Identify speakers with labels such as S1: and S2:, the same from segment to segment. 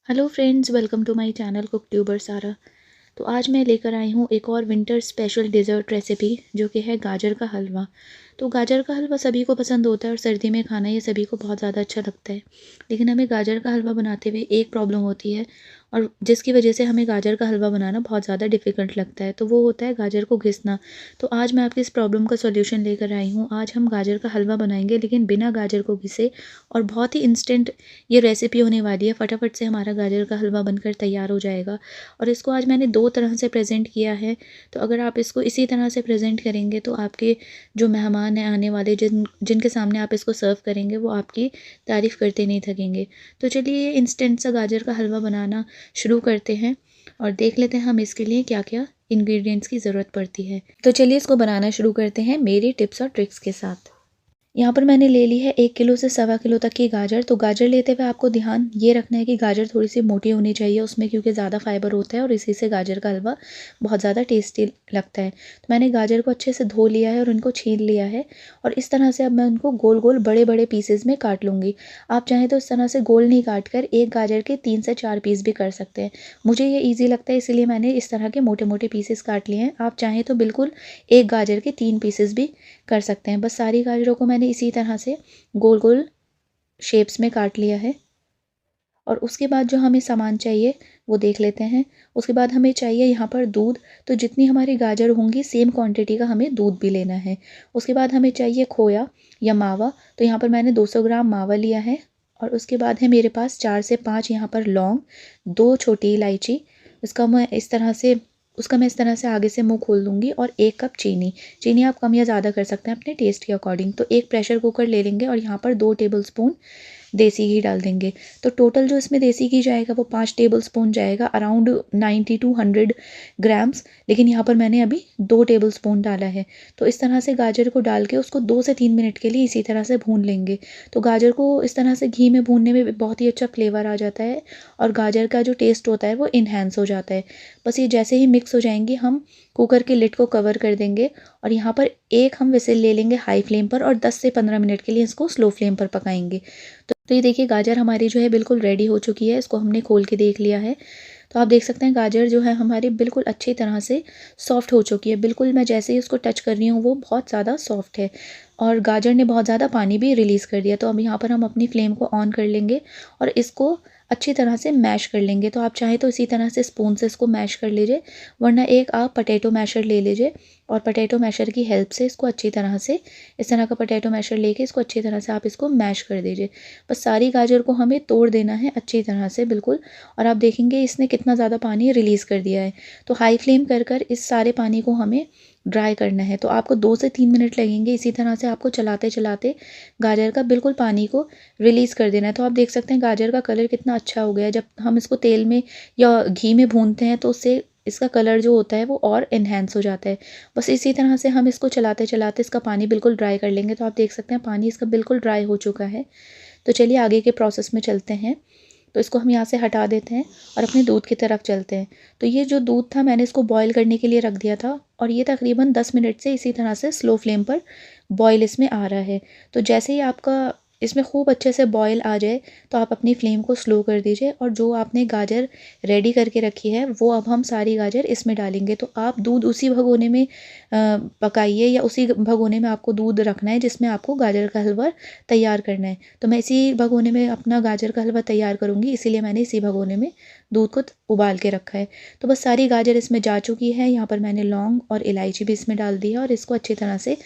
S1: Hello friends, welcome to my channel cook tuber Sara. तो आज मैं लेकर आई हूँ एक और विंटर स्पेशल डिज़र्ट रेसिपी जो कि है गाजर का हलवा। तो गाजर का हलवा सभी को पसंद होता है और सर्दी में खाना ये सभी को बहुत ज़्यादा अच्छा लगता है। लेकिन हमें गाजर का हलवा बनाते हुए एक प्रॉब्लम होती है और जिसकी वजह से हमें गाजर का हलवा बनाना बहुत ज़्यादा डिफ़िकल्ट लगता है, तो वो होता है गाजर को घिसना। तो आज मैं आपकी इस प्रॉब्लम का सॉल्यूशन लेकर आई हूँ। आज हम गाजर का हलवा बनाएंगे लेकिन बिना गाजर को घिसे, और बहुत ही इंस्टेंट ये रेसिपी होने वाली है। फटाफट से हमारा गाजर का हलवा बनकर तैयार हो जाएगा। और इसको आज मैंने 2 तरह से प्रेज़ेंट किया है। तो अगर आप इसको इसी तरह से प्रेज़ेंट करेंगे तो आपके जो मेहमान हैं आने वाले, जिनके सामने आप इसको सर्व करेंगे, वो आपकी तारीफ़ करते नहीं थकेंगे। तो चलिए ये इंस्टेंट सा गाजर का हलवा बनाना शुरू करते हैं और देख लेते हैं हम इसके लिए क्या-क्या इंग्रीडिएंट्स की ज़रूरत पड़ती है। तो चलिए इसको बनाना शुरू करते हैं मेरी टिप्स और ट्रिक्स के साथ। यहाँ पर मैंने ले ली है 1 किलो से सवा किलो तक की गाजर। तो गाजर लेते हुए आपको ध्यान ये रखना है कि गाजर थोड़ी-सी मोटी होनी चाहिए उसमें, क्योंकि ज़्यादा फाइबर होता है और इसी से गाजर का हलवा बहुत ज़्यादा टेस्टी लगता है। तो मैंने गाजर को अच्छे से धो लिया है और उनको छील लिया है और इस तरह से अब मैं उनको गोल-गोल बड़े-बड़े पीसेज़ में काट लूँगी। आप चाहें तो इस तरह से गोल नहीं काट कर एक गाजर के 3 से 4 पीस भी कर सकते हैं। मुझे ये ईज़ी लगता है इसीलिए मैंने इस तरह के मोटे-मोटे पीसेज़ काट लिए हैं। आप चाहें तो बिल्कुल एक गाजर के 3 पीसेज़ भी कर सकते हैं। बस सारी गाजरों को मैंने इसी तरह से गोल-गोल शेप्स में काट लिया है। और उसके बाद जो हमें सामान चाहिए वो देख लेते हैं। उसके बाद हमें चाहिए यहाँ पर दूध। तो जितनी हमारी गाजर होंगी सेम क्वांटिटी का हमें दूध भी लेना है। उसके बाद हमें चाहिए खोया या मावा। तो यहाँ पर मैंने 200 ग्राम मावा लिया है। और उसके बाद है मेरे पास 4 से 5 यहाँ पर लौंग, 2 छोटी इलायची। इसका मैं इस तरह से उसका मैं इस तरह से आगे से मुँह खोल दूँगी। और 1 कप चीनी। चीनी आप कम या ज़्यादा कर सकते हैं अपने टेस्ट के अकॉर्डिंग। तो एक प्रेशर कुकर ले लेंगे और यहाँ पर 2 टेबलस्पून देसी घी डाल देंगे। तो टोटल जो इसमें देसी घी जाएगा वो 5 टेबलस्पून जाएगा, अराउंड 90 टू 100 ग्राम्स। लेकिन यहाँ पर मैंने अभी 2 टेबलस्पून डाला है। तो इस तरह से गाजर को डाल के उसको 2 से 3 मिनट के लिए इसी तरह से भून लेंगे। तो गाजर को इस तरह से घी में भूनने में बहुत ही अच्छा फ्लेवर आ जाता है और गाजर का जो टेस्ट होता है वो इन्हेंस हो जाता है। बस ये जैसे ही मिक्स हो जाएंगी हम कुकर के लिड को कवर कर देंगे और यहाँ पर एक हम विसिल ले लेंगे हाई फ्लेम पर और 10 से 15 मिनट के लिए इसको स्लो फ्लेम पर पकाएंगे। तो ये देखिए गाजर हमारी जो है बिल्कुल रेडी हो चुकी है। इसको हमने खोल के देख लिया है। तो आप देख सकते हैं गाजर जो है हमारी बिल्कुल अच्छी तरह से सॉफ्ट हो चुकी है। बिल्कुल मैं जैसे ही उसको टच कर रही हूँ वो बहुत ज़्यादा सॉफ्ट है और गाजर ने बहुत ज़्यादा पानी भी रिलीज़ कर दिया। तो अब यहाँ पर हम अपनी फ्लेम को ऑन कर लेंगे और इसको अच्छी तरह से मैश कर लेंगे। तो आप चाहें तो इसी तरह से स्पून से इसको मैश कर लीजिए, वरना एक आप पटेटो मैशर ले लीजिए और पटेटो मैशर की हेल्प से इसको अच्छी तरह से, इस तरह का पटेटो मैशर लेके इसको अच्छी तरह से आप इसको मैश कर दीजिए। बस सारी गाजर को हमें तोड़ देना है अच्छी तरह से बिल्कुल। और आप देखेंगे इसने कितना ज़्यादा पानी रिलीज़ कर दिया है। तो हाई फ्लेम कर कर इस सारे पानी को हमें ड्राई करना है। तो आपको 2 से 3 मिनट लगेंगे इसी तरह से आपको चलाते चलाते गाजर का बिल्कुल पानी को रिलीज़ कर देना है। तो आप देख सकते हैं गाजर का कलर कितना अच्छा हो गया है। जब हम इसको तेल में या घी में भूनते हैं तो उससे इसका कलर जो होता है वो और एनहेंस हो जाता है। बस इसी तरह से हम इसको चलाते चलाते इसका पानी बिल्कुल ड्राई कर लेंगे। तो आप देख सकते हैं पानी इसका बिल्कुल ड्राई हो चुका है। तो चलिए आगे के प्रोसेस में चलते हैं। तो इसको हम यहाँ से हटा देते हैं और अपने दूध की तरफ चलते हैं। तो ये जो दूध था मैंने इसको बॉईल करने के लिए रख दिया था और ये तकरीबन 10 मिनट से इसी तरह से स्लो फ्लेम पर बॉईल इसमें आ रहा है। तो जैसे ही आपका इसमें खूब अच्छे से बॉईल आ जाए तो आप अपनी फ्लेम को स्लो कर दीजिए और जो आपने गाजर रेडी करके रखी है वो अब हम सारी गाजर इसमें डालेंगे। तो आप दूध उसी भगोने में पकाइए या उसी भगोने में आपको दूध रखना है जिसमें आपको गाजर का हलवा तैयार करना है। तो मैं इसी भगोने में अपना गाजर का हलवा तैयार करूँगी, इसीलिए मैंने इसी भगोने में दूध को उबाल के रखा है। तो बस सारी गाजर इसमें जा चुकी है। यहाँ पर मैंने लौंग और इलायची भी इसमें डाल दी है और इसको अच्छी तरह से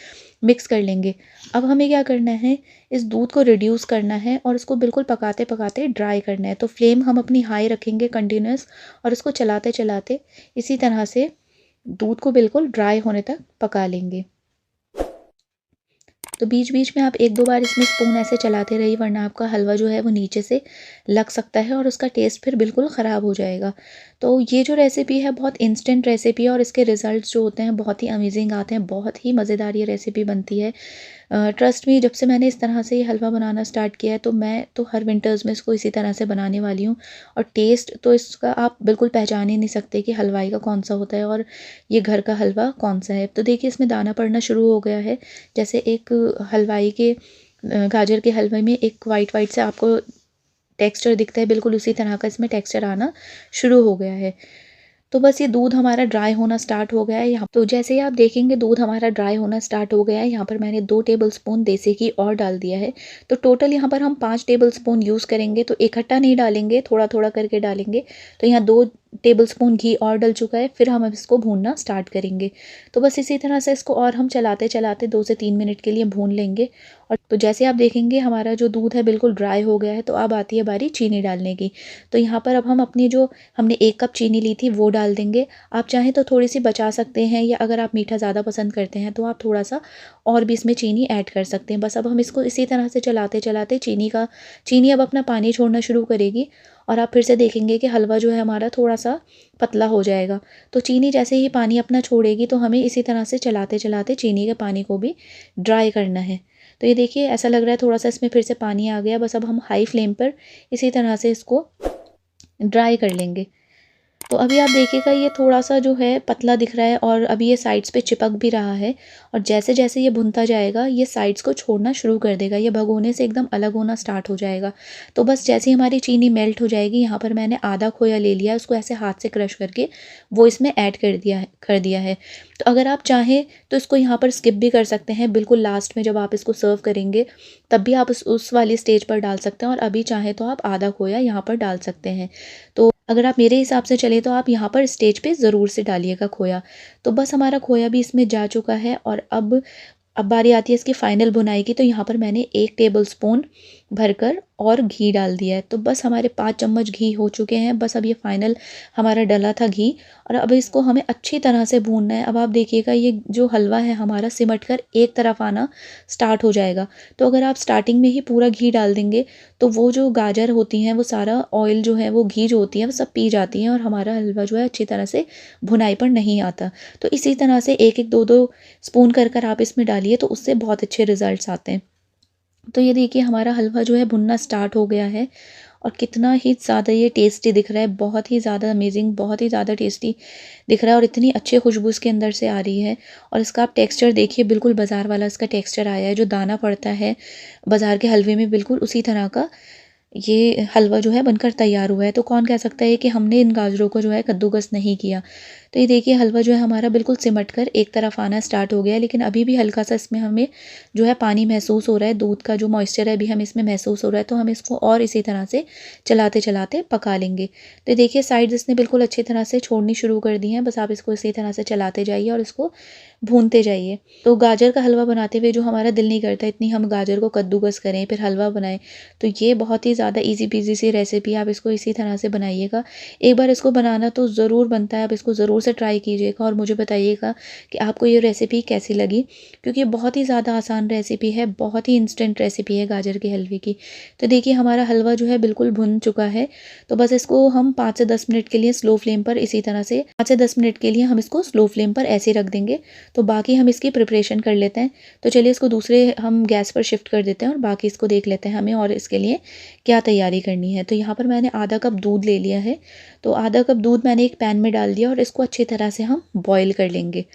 S1: मिक्स कर लेंगे। अब हमें क्या करना है, इस दूध को रिड्यूस करना है और इसको बिल्कुल पकाते पकाते ड्राई करना है। तो फ्लेम हम अपनी हाई रखेंगे कंटिन्यूस और इसको चलाते चलाते इसी तरह से दूध को बिल्कुल ड्राई होने तक पका लेंगे। तो बीच बीच में आप 1-2 बार इसमें स्पून ऐसे चलाते रहिए, वरना आपका हलवा जो है वो नीचे से लग सकता है और उसका टेस्ट फिर बिल्कुल ख़राब हो जाएगा। तो ये जो रेसिपी है बहुत इंस्टेंट रेसिपी है और इसके रिज़ल्ट्स जो होते हैं बहुत ही अमेजिंग आते हैं। बहुत ही मज़ेदार ये रेसिपी बनती है। ट्रस्ट मी, जब से मैंने इस तरह से ये हलवा बनाना स्टार्ट किया है तो मैं तो हर विंटर्स में इसको इसी तरह से बनाने वाली हूँ। और टेस्ट तो इसका आप बिल्कुल पहचान ही नहीं सकते कि हलवाई का कौन सा होता है और ये घर का हलवा कौन सा है। तो देखिए इसमें दाना पड़ना शुरू हो गया है। जैसे एक हलवाई के गाजर के हलवे में एक वाइट वाइट से आपको टेक्सचर दिखता है बिल्कुल उसी तरह का इसमें टेक्सचर आना शुरू हो गया है। तो बस ये दूध हमारा ड्राई होना स्टार्ट हो गया है यहाँ। तो जैसे ही आप देखेंगे दूध हमारा ड्राई होना स्टार्ट हो गया है। यहाँ पर मैंने 2 टेबलस्पून देसी घी और डाल दिया है। तो टोटल यहाँ पर हम 5 टेबलस्पून यूज़ करेंगे, तो इकट्ठा नहीं डालेंगे, थोड़ा थोड़ा करके डालेंगे। तो यहाँ 2 टेबलस्पून घी और डल चुका है। फिर हम इसको भूनना स्टार्ट करेंगे। तो बस इसी तरह से इसको और हम चलाते चलाते 2 से 3 मिनट के लिए भून लेंगे। और तो जैसे आप देखेंगे हमारा जो दूध है बिल्कुल ड्राई हो गया है। तो अब आती है बारी चीनी डालने की। तो यहाँ पर अब हम अपनी जो हमने 1 कप चीनी ली थी वो डाल देंगे। आप चाहें तो थोड़ी सी बचा सकते हैं, या अगर आप मीठा ज़्यादा पसंद करते हैं तो आप थोड़ा सा और भी इसमें चीनी ऐड कर सकते हैं। बस अब हम इसको इसी तरह से चलाते चलाते चीनी अब अपना पानी छोड़ना शुरू करेगी। और आप फिर से देखेंगे कि हलवा जो है हमारा थोड़ा सा पतला हो जाएगा। तो चीनी जैसे ही पानी अपना छोड़ेगी तो हमें इसी तरह से चलाते चलाते चीनी के पानी को भी ड्राई करना है। तो ये देखिए ऐसा लग रहा है थोड़ा सा इसमें फिर से पानी आ गया। बस अब हम हाई फ्लेम पर इसी तरह से इसको ड्राई कर लेंगे। तो अभी आप देखिएगा ये थोड़ा-सा जो है पतला दिख रहा है और अभी ये साइड्स पे चिपक भी रहा है। और जैसे-जैसे ये भुनता जाएगा ये साइड्स को छोड़ना शुरू कर देगा, ये भगोने से एकदम अलग होना स्टार्ट हो जाएगा। तो बस जैसे ही हमारी चीनी मेल्ट हो जाएगी, यहाँ पर मैंने आधा खोया ले लिया है, उसको ऐसे हाथ से क्रश करके वो इसमें ऐड कर दिया है। तो अगर आप चाहें तो इसको यहाँ पर स्किप भी कर सकते हैं, बिल्कुल लास्ट में जब आप इसको सर्व करेंगे तब भी आप उस वाली स्टेज पर डाल सकते हैं, और अभी चाहें तो आप आधा खोया यहाँ पर डाल सकते हैं। तो अगर आप मेरे हिसाब से चले तो आप यहाँ पर स्टेज पे ज़रूर से डालिएगा खोया। तो बस हमारा खोया भी इसमें जा चुका है। और अब बारी आती है इसकी फ़ाइनल भुनाई की। तो यहाँ पर मैंने 1 टेबलस्पून भरकर और घी डाल दिया है। तो बस हमारे 5 चम्मच घी हो चुके हैं। बस अब ये फ़ाइनल हमारा डला था घी, और अब इसको हमें अच्छी तरह से भूनना है। अब आप देखिएगा ये जो हलवा है हमारा सिमट कर एक तरफ आना स्टार्ट हो जाएगा। तो अगर आप स्टार्टिंग में ही पूरा घी डाल देंगे तो वो जो गाजर होती हैं वो सारा ऑयल जो है वो घी जो होती है वो सब पी जाती हैं, और हमारा हलवा जो है अच्छी तरह से भुनाई पर नहीं आता। तो इसी तरह से 1-1 2-2 स्पून कर आप इसमें डालिए तो उससे बहुत अच्छे रिज़ल्ट्स आते हैं। तो ये देखिए हमारा हलवा जो है भुनना स्टार्ट हो गया है, और कितना ही ज़्यादा ये टेस्टी दिख रहा है, बहुत ही ज़्यादा अमेजिंग, बहुत ही ज़्यादा टेस्टी दिख रहा है, और इतनी अच्छी खुशबू इसके अंदर से आ रही है। और इसका आप टेक्सचर देखिए बिल्कुल बाज़ार वाला इसका टेक्सचर आया है, जो दाना पड़ता है बाज़ार के हलवे में बिल्कुल उसी तरह का ये हलवा जो है बनकर तैयार हुआ है। तो कौन कह सकता है कि हमने इन गाजरों को जो है कद्दूकस नहीं किया। तो ये देखिए हलवा जो है हमारा बिल्कुल सिमट कर एक तरफ आना स्टार्ट हो गया है, लेकिन अभी भी हल्का सा इसमें हमें जो है पानी महसूस हो रहा है, दूध का जो मॉइस्चर है अभी हमें इसमें महसूस हो रहा है। तो हम इसको और इसी तरह से चलाते चलाते पका लेंगे। तो ये देखिए साइड्स इसने बिल्कुल अच्छी तरह से छोड़नी शुरू कर दी हैं। बस आप इसको इसी तरह से चलाते जाइए और इसको भूनते जाइए। तो गाजर का हलवा बनाते हुए जो हमारा दिल नहीं करता इतनी हम गाजर को कद्दूकस करें फिर हलवा बनाएं। तो ये बहुत ही ज़्यादा ईज़ी पीज़ी सी रेसिपी, आप इसको इसी तरह से बनाइएगा। एक बार इसको बनाना तो ज़रूर बनता है, आप इसको ज़रूर से ट्राई कीजिएगा और मुझे बताइएगा कि आपको ये रेसिपी कैसी लगी, क्योंकि बहुत ही ज़्यादा आसान रेसिपी है, बहुत ही इंस्टेंट रेसिपी है गाजर के हलवे की। तो देखिए हमारा हलवा जो है बिल्कुल भुन चुका है। तो बस इसको हम 5 से 10 मिनट के लिए स्लो फ्लेम पर इसी तरह से 5 से 10 मिनट के लिए हम इसको स्लो फ्लेम पर ऐसे रख देंगे। तो बाकी हम इसकी प्रिपरेशन कर लेते हैं। तो चलिए इसको दूसरे हम गैस पर शिफ्ट कर देते हैं और बाकी इसको देख लेते हैं हमें और इसके लिए क्या तैयारी करनी है। तो यहाँ पर मैंने आधा कप दूध ले लिया है। तो आधा कप दूध मैंने एक पैन में डाल दिया और इसको अच्छी तरह से हम बॉईल कर लेंगे।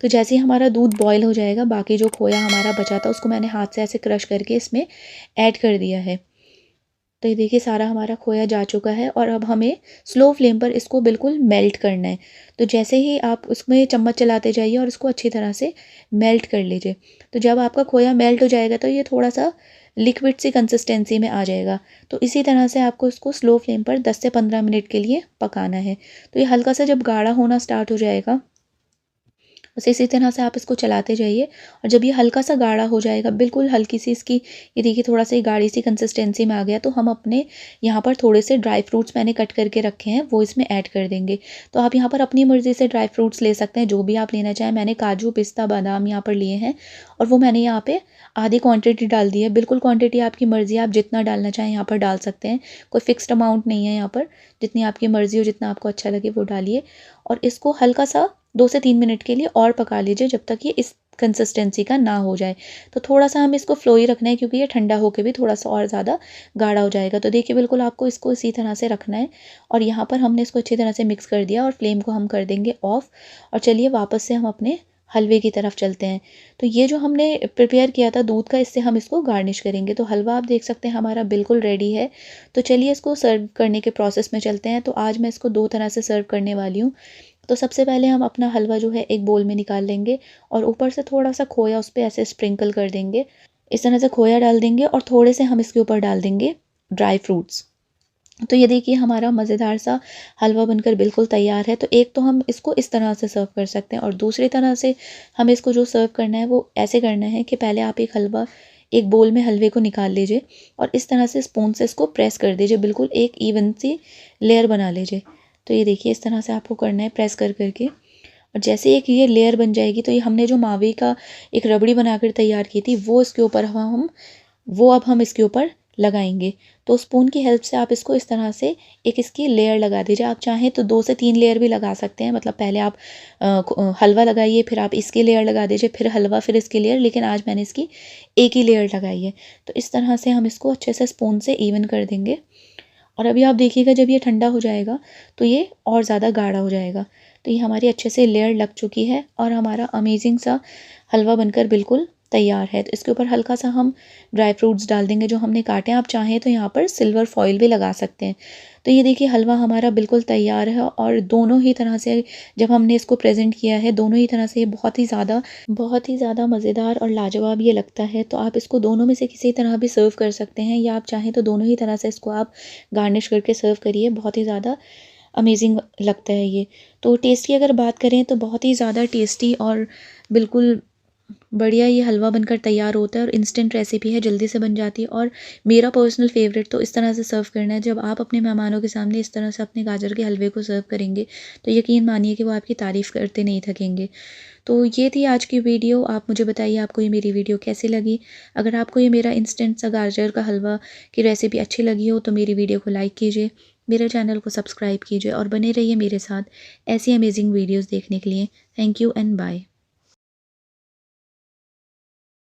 S1: तो जैसे ही हमारा दूध बॉईल हो जाएगा, बाकी जो खोया हमारा बचा था उसको मैंने हाथ से ऐसे क्रश करके इसमें ऐड कर दिया है। तो ये देखिए सारा हमारा खोया जा चुका है और अब हमें स्लो फ्लेम पर इसको बिल्कुल मेल्ट करना है। तो जैसे ही आप उसमें चम्मच चलाते जाइए और इसको अच्छी तरह से मेल्ट कर लीजिए। तो जब आपका खोया मेल्ट हो जाएगा तो ये थोड़ा सा लिक्विड सी कंसिस्टेंसी में आ जाएगा। तो इसी तरह से आपको इसको स्लो फ्लेम पर 10 से 15 मिनट के लिए पकाना है। तो ये हल्का सा जब गाढ़ा होना स्टार्ट हो जाएगा, बस इसी तरह से आप इसको चलाते जाइए। और जब ये हल्का सा गाढ़ा हो जाएगा, बिल्कुल हल्की सी इसकी ये देखिए थोड़ा सा गाढ़ी सी कंसिस्टेंसी में आ गया, तो हम अपने यहाँ पर थोड़े से ड्राई फ्रूट्स मैंने कट करके रखे हैं वो इसमें ऐड कर देंगे। तो आप यहाँ पर अपनी मर्ज़ी से ड्राई फ्रूट्स ले सकते हैं, जो भी आप लेना चाहें। मैंने काजू पिस्ता बादाम यहाँ पर लिए हैं और वो मैंने यहाँ पे आधी क्वांटिटी डाल दी है। बिल्कुल क्वांटिटी आपकी मर्ज़ी, आप जितना डालना चाहें यहाँ पर डाल सकते हैं, कोई फिक्स्ड अमाउंट नहीं है यहाँ पर। जितनी आपकी मर्ज़ी हो, जितना आपको अच्छा लगे वो डालिए। और इसको हल्का सा 2 से 3 मिनट के लिए और पका लीजिए, जब तक ये इस कंसिस्टेंसी का ना हो जाए। तो थोड़ा-सा हमें इसको फ्लोई रखना है, क्योंकि ये ठंडा होके भी थोड़ा-सा और ज़्यादा गाढ़ा हो जाएगा। तो देखिए बिल्कुल आपको इसको इसी तरह से रखना है। और यहाँ पर हमने इसको अच्छी तरह से मिक्स कर दिया और फ्लेम को हम कर देंगे ऑफ़। और चलिए वापस से हम अपने हलवे की तरफ चलते हैं। तो ये जो हमने प्रिपेयर किया था दूध का, इससे हम इसको गार्निश करेंगे। तो हलवा आप देख सकते हैं हमारा बिल्कुल रेडी है। तो चलिए इसको सर्व करने के प्रोसेस में चलते हैं। तो आज मैं इसको 2 तरह से सर्व करने वाली हूँ। तो सबसे पहले हम अपना हलवा जो है एक बोल में निकाल लेंगे और ऊपर से थोड़ा-सा खोया उस पे ऐसे स्प्रिंकल कर देंगे। इस तरह से खोया डाल देंगे और थोड़े से हम इसके ऊपर डाल देंगे ड्राई फ्रूट्स। तो ये देखिए हमारा मज़ेदार सा हलवा बनकर बिल्कुल तैयार है। तो एक तो हम इसको इस तरह से सर्व कर सकते हैं और दूसरी तरह से हम इसको जो सर्व करना है वो ऐसे करना है कि पहले आप एक बोल में हलवे को निकाल लीजिए और इस तरह से स्पून से इसको प्रेस कर दीजिए, बिल्कुल एक इवन सी लेयर बना लीजिए। तो ये देखिए इस तरह से आपको करना है प्रेस कर करके। और जैसे एक ये लेयर बन जाएगी तो ये हमने जो मावे का एक रबड़ी बनाकर तैयार की थी वो अब हम इसके ऊपर लगाएंगे। तो स्पून की हेल्प से आप इसको इस तरह से एक इसकी लेयर लगा दीजिए। आप चाहें तो 2 से 3 लेयर भी लगा सकते हैं, मतलब पहले आप हलवा लगाइए, फिर आप इसकी लेयर लगा दीजिए, फिर हलवा, फिर इसकी लेयर, लेकिन आज मैंने इसकी एक ही लेयर लगाई है। तो इस तरह से हम इसको अच्छे से स्पून से इवन कर देंगे। और अभी आप देखिएगा जब ये ठंडा हो जाएगा तो ये और ज़्यादा गाढ़ा हो जाएगा। तो ये हमारी अच्छे से लेयर लग चुकी है और हमारा अमेजिंग सा हलवा बनकर बिल्कुल तैयार है। तो इसके ऊपर हल्का सा हम ड्राई फ्रूट्स डाल देंगे जो हमने काटे हैं। आप चाहें तो यहाँ पर सिल्वर फॉइल भी लगा सकते हैं। तो ये देखिए हलवा हमारा बिल्कुल तैयार है और दोनों ही तरह से जब हमने इसको प्रेजेंट किया है, दोनों ही तरह से ये बहुत ही ज़्यादा मज़ेदार और लाजवाब ये लगता है। तो आप इसको दोनों में से किसी तरह भी सर्व कर सकते हैं या आप चाहें तो दोनों ही तरह से इसको आप गार्निश करके सर्व करिए। बहुत ही ज़्यादा अमेजिंग लगता है ये। तो टेस्ट की अगर बात करें तो बहुत ही ज़्यादा टेस्टी और बिल्कुल बढ़िया ये हलवा बनकर तैयार होता है और इंस्टेंट रेसिपी है, जल्दी से बन जाती है। और मेरा पर्सनल फेवरेट तो इस तरह से सर्व करना है। जब आप अपने मेहमानों के सामने इस तरह से अपने गाजर के हलवे को सर्व करेंगे तो यकीन मानिए कि वो आपकी तारीफ़ करते नहीं थकेंगे। तो ये थी आज की वीडियो। आप मुझे बताइए आपको ये मेरी वीडियो कैसी लगी। अगर आपको ये मेरा इंस्टेंट सा गाजर का हलवा की रेसिपी अच्छी लगी हो तो मेरी वीडियो को लाइक कीजिए, मेरे चैनल को सब्सक्राइब कीजिए और बने रहिए मेरे साथ ऐसी अमेजिंग वीडियोज़ देखने के लिए। Thank you and bye.